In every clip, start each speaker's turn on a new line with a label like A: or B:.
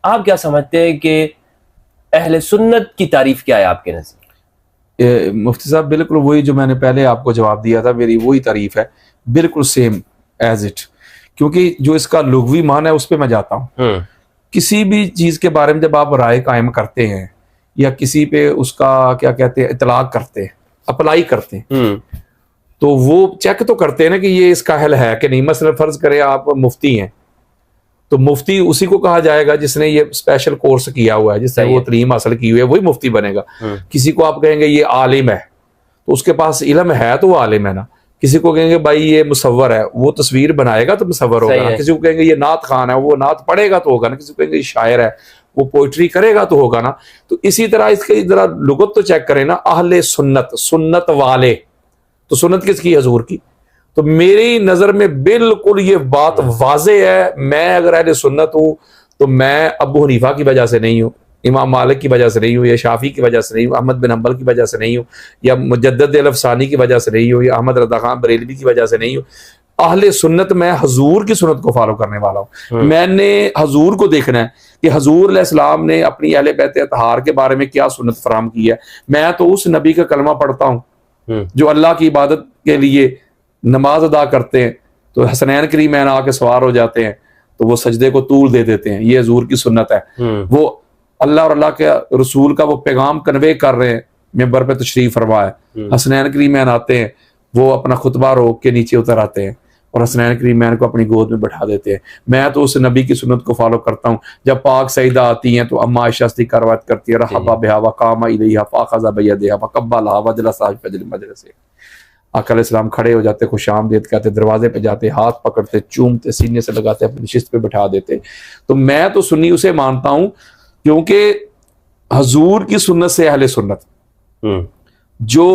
A: आप क्या समझते हैं कि अहले सुन्नत की तारीफ क्या है आपके नज़र?
B: मुफ्ती साहब बिल्कुल वही जो मैंने पहले आपको जवाब दिया था, मेरी वही तारीफ है, बिल्कुल सेम एज इट। क्योंकि जो इसका लुग़वी मान है उस पर मैं जाता हूँ। किसी भी चीज़ के बारे में जब आप राय कायम करते हैं या किसी पे उसका क्या कहते हैं इतलाक करते हैं, अप्लाई करते हैं, तो वो चेक तो करते हैं ना कि ये इसका हल है कि नहीं। मसलन फर्ज करें आप मुफ्ती हैं, तो मुफ्ती उसी को कहा जाएगा जिसने ये स्पेशल कोर्स किया हुआ है, जिसने वो तलीम हासिल की हुई है, वही मुफ्ती बनेगा। किसी को आप कहेंगे ये आलिम है, तो उसके पास इल्म है तो वो आलिम है ना। किसी को कहेंगे भाई ये मुसव्वर है, वो तस्वीर बनाएगा तो मुसव्वर होगा ना। किसी को कहेंगे ये नात खान है, वो नात पढ़ेगा तो होगा ना। किसी को कहेंगे ये शायर है, वो पोइट्री करेगा तो होगा ना। तो इसी तरह इसके जरा लुगत तो चेक करें ना, अहले सुन्नत, सुन्नत वाले, तो सुन्नत किसकी? हजूर की। तो मेरी नजर में बिल्कुल ये बात वाजे है। मैं अगर अहले सुन्नत हूं तो मैं अबू हनीफा की वजह से नहीं हूं, इमाम मालिक की वजह से नहीं हूं, या शाफी की वजह से नहीं हूं, अहमद बिन हंबल की वजह से नहीं हूं, या मुजद्दिद अल-अफ़सानी की वजह से नहीं हूं, या अहमद रज़ा खान बरेलवी की वजह से नहीं हूं। अहले सुन्नत मैं हजूर की सुन्नत को फॉलो करने वाला हूं। मैंने हजूर को देखना है कि हजूर अलैहिस्सलाम ने अपनी अहले बैत अतहार के बारे में क्या सुन्नत फराम की है। मैं तो उस नबी का कलमा पढ़ता हूं जो अल्लाह की इबादत के लिए नमाज अदा करते हैं, तो हसनैन करीमैन आके सवार हो जाते हैं, तो वो सजदे को तूल दे देते हैं। ये हजूर की सुन्नत है। वो अल्लाह और अल्लाह के रसूल का वो पैगाम कन्वे कर रहे हैं, मिंबर पे तशरीफ फरमा है। हसनैन करीमैन आते हैं, वो अपना खुतबा रोक के नीचे उतर आते हैं और हसनैन करीमैन को अपनी गोद में बैठा देते हैं। मैं तो उस नबी की सुन्नत को फॉलो करता हूँ। जब पाक सईदा आती हैं तो अम्मा आयशा सिद्दीक़ा रवायत करती है, रहबा बिहा व कामा इलैहा फ़अख़ज़ा बियदिहा व क़ब्बलहा व जलसा फ़िल मजलिस। आका अलैहिस्सलाम खड़े हो जाते, खुश आमदीद कहते, दरवाजे पे जाते, हाथ पकड़ते, चूमते, सीने से लगाते, अपनी नशिस्त पे बैठा देते। तो मैं तो सुन्नी उसे मानता हूं क्योंकि हजूर की सुन्नत से अहले सुन्नत, जो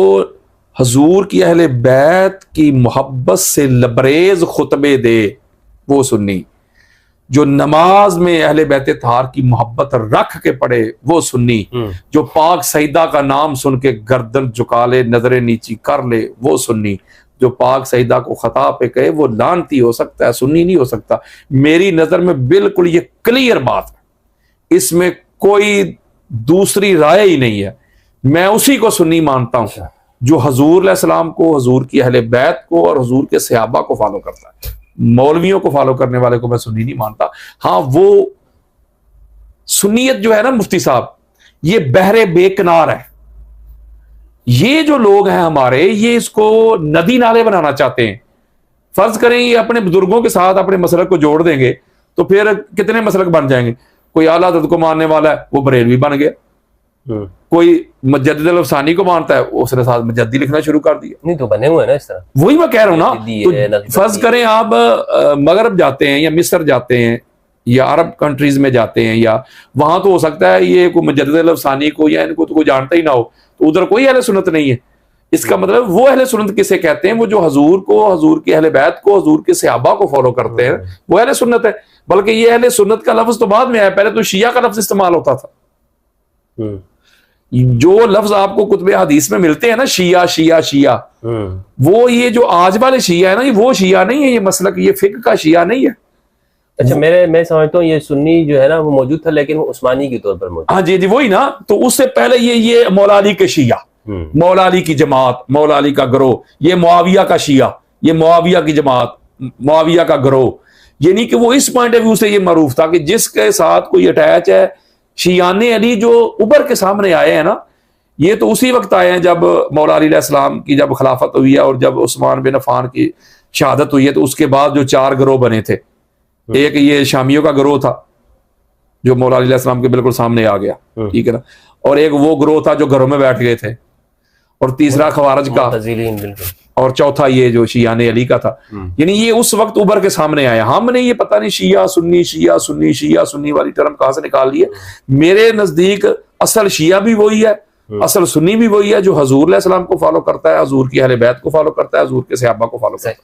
B: हजूर की अहले बैत की मोहब्बत से लबरेज खुतबे दे वो सुन्नी, जो नमाज में अहले बैत अतहार की मोहब्बत रख के पढ़े वो सुन्नी, जो पाक सईदा का नाम सुन के गर्दन झुका ले, नजरें नीची कर ले वो सुन्नी, जो पाक सईदा को खता पे कहे वो लानती हो सकता है, सुन्नी नहीं हो सकता। मेरी नजर में बिल्कुल ये क्लियर बात है, इसमें कोई दूसरी राय ही नहीं है। मैं उसी को सुन्नी मानता हूं जो हजूर अलैहिस्सलाम को, हजूर की अहले बैत को और हजूर के सहाबा को फॉलो करता है। मौलवियों को फॉलो करने वाले को मैं सुन्नी नहीं मानता। हाँ, वो सुन्नियत जो है ना मुफ्ती साहब, ये बहरे बेकनार है। ये जो लोग हैं हमारे, ये इसको नदी नाले बनाना चाहते हैं। फर्ज करें ये अपने बुजुर्गों के साथ अपने मसलक को जोड़ देंगे तो फिर कितने मसलक बन जाएंगे। कोई आला हज़रत को मानने वाला है वो बरेलवी बन गया, कोई मुजद्दिद अल-अफ़सानी को मानता है उसने साथ मुजद्दी लिखना शुरू कर दिया।
A: नहीं तो बने हुए ना इस तरह।
B: वही मैं कह रहा हूं ना। तो फर्ज करें आप मगरब जाते हैं या मिस्र जाते हैं या अरब कंट्रीज में जाते हैं, या वहां तो हो सकता है ये कोई मुजद्दिद अल-अफ़सानी को या इनको तो कोई जानता ही ना हो, तो उधर कोई अहले सुन्नत नहीं है। इसका मतलब वो अहले सुन्नत किसे कहते हैं? वो जो हजूर को, हजूर के अहले बैत को, हजूर के सहाबा को फॉलो करते हैं, वो अहले सुन्नत है। बल्कि ये अहले सुन्नत का लफ्ज तो बाद में आया, पहले तो शिया का लफ्ज इस्तेमाल होता था। जो लफ्ज आपको कुतुब हदीस में मिलते हैं ना, शिया शिया शिया, वो ये जो आज वाले शिया है ना, ये वो शिया नहीं है, ये मसलक, ये फिक्र का शिया नहीं है।
A: अच्छा, मैं समझता हूँ ये सुन्नी जो है ना वो मौजूद था, लेकिन वो उस्मानी के तौर पर मौजूद।
B: हाँ जी जी, वही ना। तो उससे पहले ये मौला अली के शिया, मौला अली की जमात, मौला अली का ग्रोह, ये मुआविया का शिया, ये मुआविया की जमात, मुआविया का ग्रोह। यानी कि वो इस पॉइंट ऑफ व्यू से ये मरूफ था कि जिसके साथ कोई अटैच है। शियाने अली जो उबर के सामने आए हैं ना, ये तो उसी वक्त आए हैं जब मौला अली अलैहिस्सलाम की जब खिलाफत हुई है और जब उस्मान बिन अफ़ान की शहादत हुई है, तो उसके बाद जो 4 गिरोह बने थे। एक ये शामियों का गिरोह था जो मौला अली अलैहिस्सलाम के बिल्कुल सामने आ गया, ठीक है ना, और एक वो गिरोह था जो घरों में बैठ गए थे, और तीसरा खवारज का, और चौथा ये जो शियाने अली का था। यानी ये उस वक्त उबर के सामने आया। हमने ये पता नहीं शिया सुन्नी शिया सुन्नी शिया सुन्नी वाली टर्म कहां से निकाल ली है। मेरे नजदीक असल शिया भी वही है, असल सुन्नी भी वही है जो हजूर अलैहिस्सलाम को फॉलो करता है, हजूर की अहले बैत को फॉलो करता है, हजूर के सहाबा को फॉलो करता है।